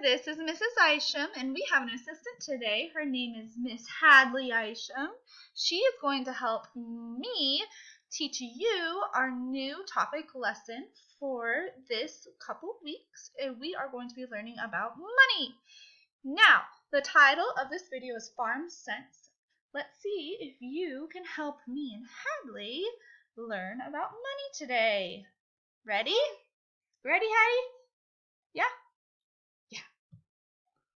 This is Mrs. Isham, and we have an assistant today. Her name is Miss Hadley Isham. She is going to help me teach you our new topic lesson for this couple weeks. We are going to be learning about money. Now, the title of this video is Farm Sense. Let's see if you can help me and Hadley learn about money today. Ready? Ready, Hattie? Yeah?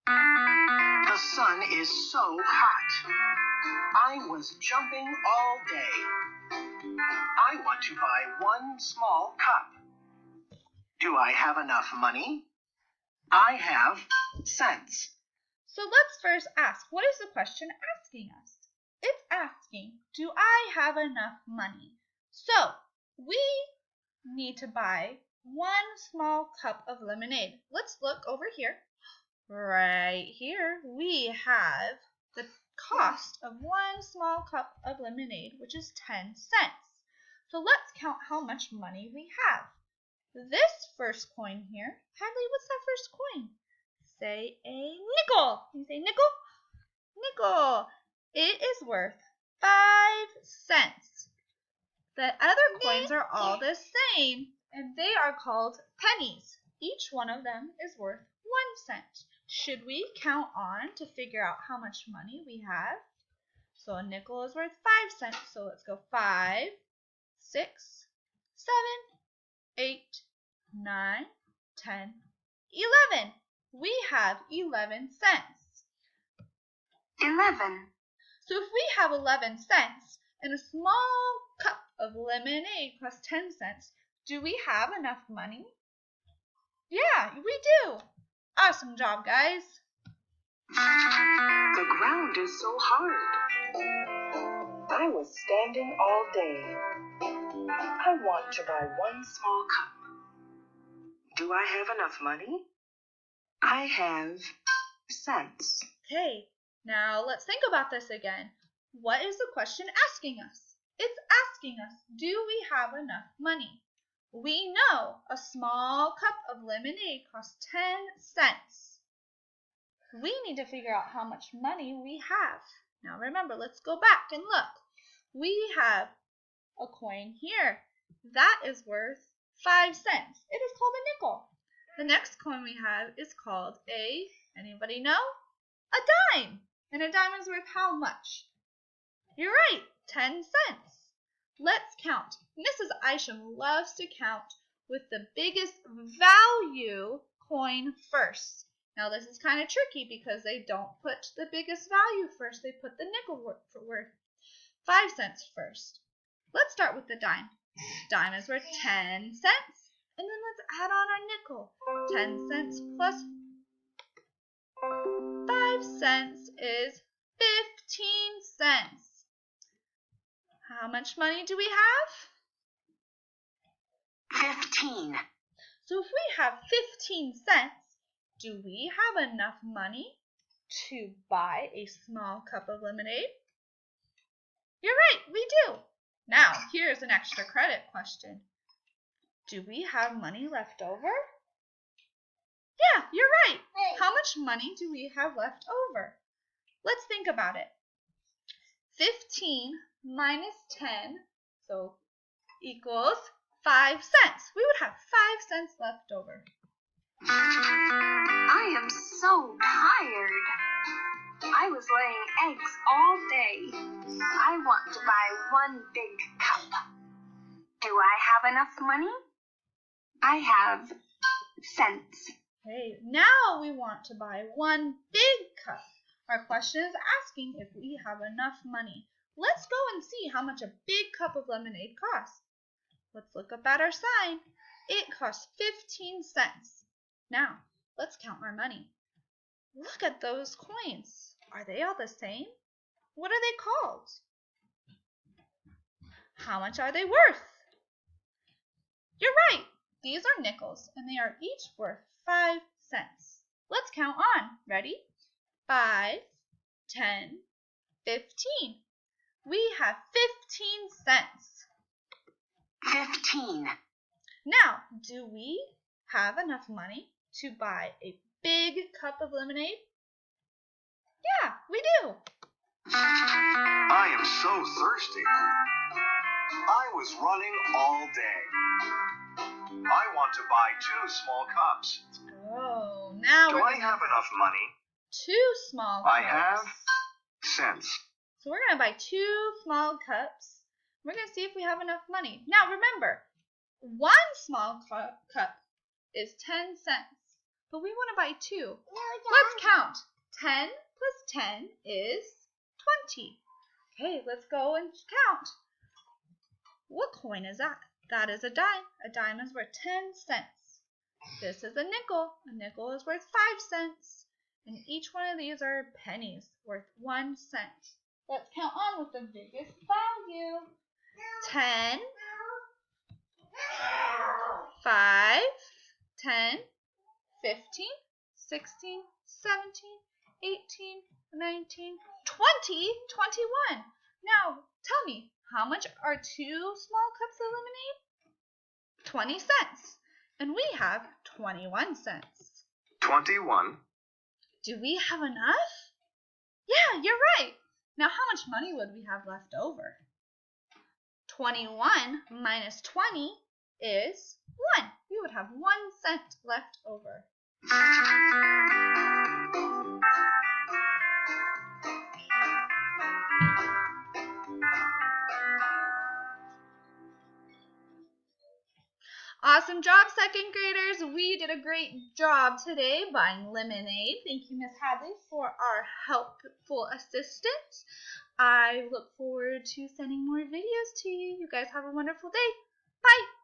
The sun is so hot. I was jumping all day. I want to buy one small cup. Do I have enough money? I have cents. So let's first ask, what is the question asking us? It's asking, do I have enough money? So we need to buy one small cup of lemonade. Let's look over here. Right here, we have the cost of one small cup of lemonade, which is 10 cents. So let's count how much money we have. This first coin here, Hadley, what's that first coin? Say a nickel. Can you say nickel? Nickel. It is worth 5 cents. The other coins are all the same, and they are called pennies. Each one of them is worth 1 cent. Should we count on to figure out how much money we have? So a nickel is worth 5 cents. So let's go 5, 6, 7, 8, 9, 10, 11. We have 11 cents. 11. So if we have 11 cents and a small cup of lemonade costs 10 cents, do we have enough money? Yeah, we do. Awesome job, guys. The ground is so hard. I was standing all day. I want to buy one small cup. Do I have enough money? I have cents. Okay, now let's think about this again. What is the question asking us? It's asking us, do we have enough money? We know a small cup of lemonade costs 10 cents. We need to figure out how much money we have. Now remember, let's go back and look. We have a coin here. That is worth 5 cents. It is called a nickel. The next coin we have is called anybody know? A dime. And a dime is worth how much? You're right, 10 cents. Let's count. Mrs. Isham loves to count with the biggest value coin first. Now this is kind of tricky because they don't put the biggest value first. They put the nickel worth 5 cents first. Let's start with the dime. Dime is worth 10 cents. And then let's add on our nickel. 10 cents plus 5 cents is 15 cents. How much money do we have? 15. So if we have 15 cents, do we have enough money to buy a small cup of lemonade? You're right, we do. Now, here's an extra credit question. Do we have money left over? Yeah, you're right. How much money do we have left over? Let's think about it. 15 minus 10, so equals 5 cents. We would have 5 cents left over. I am so tired. I was laying eggs all day. I want to buy one big cup. Do I have enough money? I have cents. Okay, now we want to buy one big cup. Our question is asking if we have enough money. Let's go and see how much a big cup of lemonade costs. Let's look up at our sign. It costs 15 cents. Now, let's count our money. Look at those coins. Are they all the same? What are they called? How much are they worth? You're right. These are nickels, and they are each worth 5 cents. Let's count on. Ready? 5, 10, 15. We have 15 cents. 15. Now, do we have enough money to buy a big cup of lemonade? Yeah, we do. I am so thirsty. I was running all day. I want to buy 2 small cups. Oh, now Do I have enough money? 2 small cups. I have cents. So we're going to buy 2 small cups. We're going to see if we have enough money. Now remember, 1 small cup is 10 cents. But we want to buy 2. Let's count. 10 plus 10 is 20. Okay, let's go and count. What coin is that? That is a dime. A dime is worth 10 cents. This is a nickel. A nickel is worth 5 cents. And each one of these are pennies worth 1 cent. Let's count on with the biggest value. 10, 5, 10, 15, 16, 17, 18, 19, 20, 21. Now, tell me, how much are 2 small cups of lemonade? 20 cents. And we have 21 cents. 21. Do we have enough? Yeah, you're right. Now, how much money would we have left over? 21 minus 20 is 1. We would have 1 cent left over. Awesome job, second graders. We did a great job today buying lemonade. Thank you, Miss Hadley, for our helpful assistance. I look forward to sending more videos to you. You guys have a wonderful day. Bye.